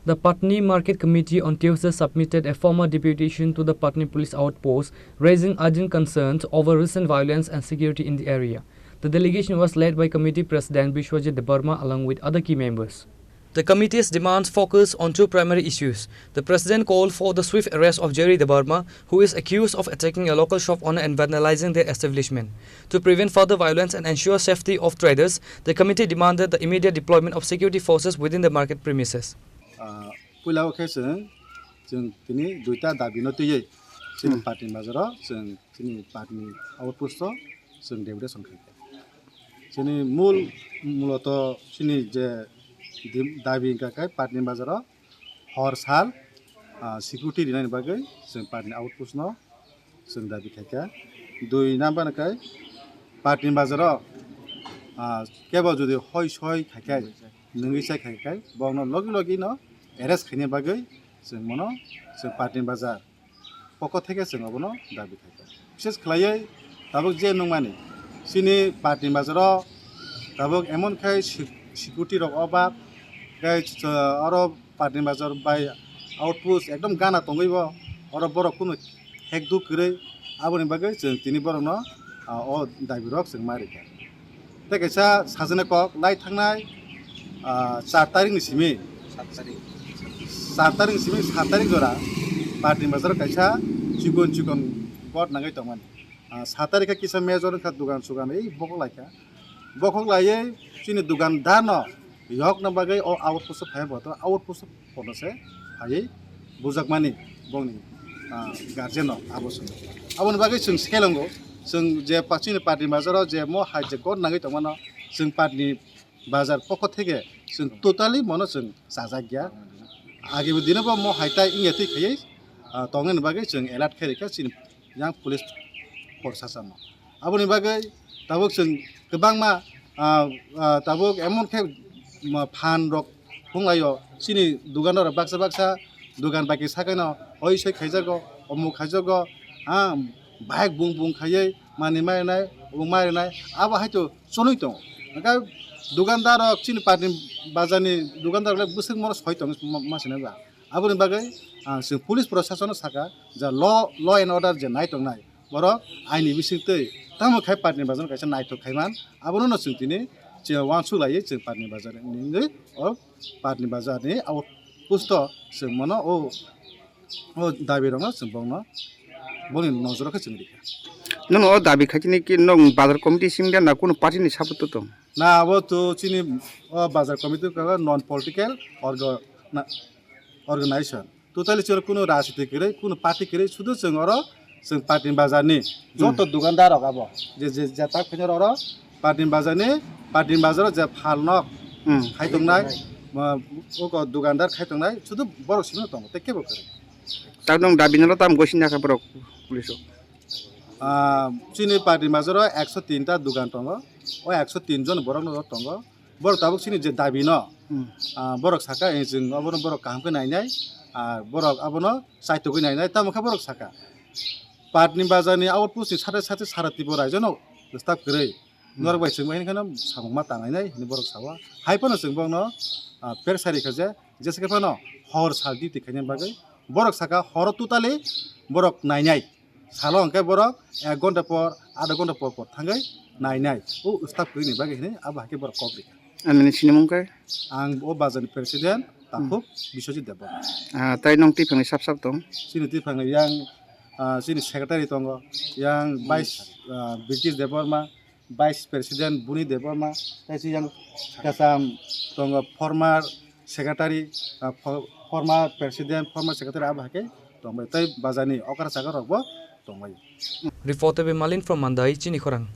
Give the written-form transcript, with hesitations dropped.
The Patni Market Committee on Tuesday submitted a formal deputation to the Patni Police Outpost, raising urgent concerns over recent violence and security in the area. The delegation was led by Committee President Bishwajit Debarma along with other key members. The committee's demands focus on two primary issues. The President called for the swift arrest of Jerry Debarma, who is accused of attacking a local shop owner and vandalizing their establishment. To prevent further violence and ensure safety of traders, the committee demanded the immediate deployment of security forces within the market premises. Pulao खेसों जों तिनी दुईटा दाबिनो तैयै जों party बाजाराव जों तिनी party आउटपोस्टआव जों deputation खालामो जोंनि मूलत जोंनि जे दाबि गाय पार्टी बाजाराव हर साल सिकिउरिटी दिनायनि बागै जों पार्टी आउटपोस्टआव जों दाबि खायखा दुई नाम्बार गाय पार्टी बाजाराव केवल जुदि हय सय खायखाय नोंगैसा खायखाय बावनो लगे न एरेस्ट खायनि बागै जों मनो जों पार्टी बाजार पक्ष थेके जों अबनो दाबि खायखा विशेष खालायै दाबो जे नंमानि सिनि पार्टी बाजाराव दाबो एमन खाय सिकिउरिटी रक अभाब गाय आरो पार्टी बाजार बाय आउटपोस्ट एकदम गाना तंगैबो आरो बर कुनु हेकदु करे आबोनि बागै जों तिनि बरनो अ दाबि रक जों मारिखा तेकेसा साजने कक लाइ थांनाय 4 तारिखनि सिमि 7 तारिख जरा पार्टी बाजार कैसा चिकन गट नांगै तमन 7 तारिख किसा मेजर का दुकान सुगान ए बखक लायै चिनि दुकानदार न यक न बागै ओ आउटपोस्ट फाय बतो आउटपोस्ट पनसे हायै बुजाकमानि बंनि गार्जियन आबोसन आबोन बागै जों सेलंगो जों जे पाचिनि पार्टी बाजाराव जे म हाइजे गट नांगै तमन जों पार्टी बाजार पक्ष थेके जों टोटाली मनो जों साजागिया आगे दिनबो म हाइता इंगेति खयै तंगन बागै जों एलार्ट खेरिका सिन यां पुलिस प्रशासन आबोनि बागै ताबुक जों गोबांमा ताबुक एमन खे फान रक बुंलायो सिनि दुकानदार बाक्सा दुकान बाकी साकायनो हय सय खायजागो अमु खायजागो बाइक बुं खायै मानि मारिनाय आबो हायतो सनुय दं दुकानदार चिनि पार्टी बाजारनि दुकानदारले बोसोर मर सय दं मासिना बा आबोनि बागै जों पुलिस प्रशासन साका जा ल एन्ड अर्डार जे नाय दंनाय बर आइनि बिसिंतै तामो खाय पार्टी बाजार कैसा नाय तो खायमान आबोनो न जों तिनि जे वानसु लायै जों पार्टी बाजारनि अ पार्टी बाजारनि आउट पोस्ट जों मनो ओ दाबि दङ जों बावनो बनि नजरखौ जों दिखा नों ओ दाबि खाथिनि कि नों बाजार कमिटि सिमगा ना कोनो पार्टीनि सापर्ट दं ना अब तो चिनि बाजार कमिटि का नन पॉलिटिकल ऑर्गेनाइजेशन टोटली चोर कोनो राजनीतिक करे कोनो पार्टी करे सुदु जों अरो जों पार्टी बाजारनि जत दुकानदार हगाबो जे जाता खजर अरो पार्टी बाजार जे फालनक खायतंनाय ओको दुकानदार खायतंनाय सुदु बर सिनो दं तेकेबो करे ता नों दाबिनाल ताम गसिना का बर पुलिस चिनि पार्टी बाजाराव 103 टा दुकान दङ ओ 103 जन बरक न दङ बर ताबुक चिनि जे दाबि न बरक साका जों अबनो बरक कामखौ नायनाय बरक अबनो साइटखौ नायनाय तामखा बरक साका पार्टी बाजारनि आउटपोस्ट साथे साराति बराय जन स्टाफ गरै नरबाय जों बेनिखायनो साबमा तानायनाय नि बरक सावा हायपनो जों बंनो पेरसारि खजे जेसेके फनो हर साल डिउटि खायनि बागै बरक साका हर टोटाली बरक नायनाय सालो अंके बरक 1 घंटा पर आधा घंटा पर थांगै नायनाय ओ स्टाफ गैनि बागै ने अब हाके बरक कबरि आंनि सिनेमंके आं ओ बाजारनि प्रेसिडेन्ट ताखौ बिश्वजित देब ताइ नों टिफांनि साब दं सिनि टिफांनि यां सिनि सेक्रेटारि दङ यां vice British Debbarma vice president बुनि देबरमा ताइसि यां कासाम दङ फर्मार सेक्रेटारि फर्मार प्रेसिडेन्ट फर्मार सेक्रेटारि अब हाके दंबाय ताइ बाजारनि अकार सागर रबो दंबाय Reporter Malin from Mandai, Chini Khorang.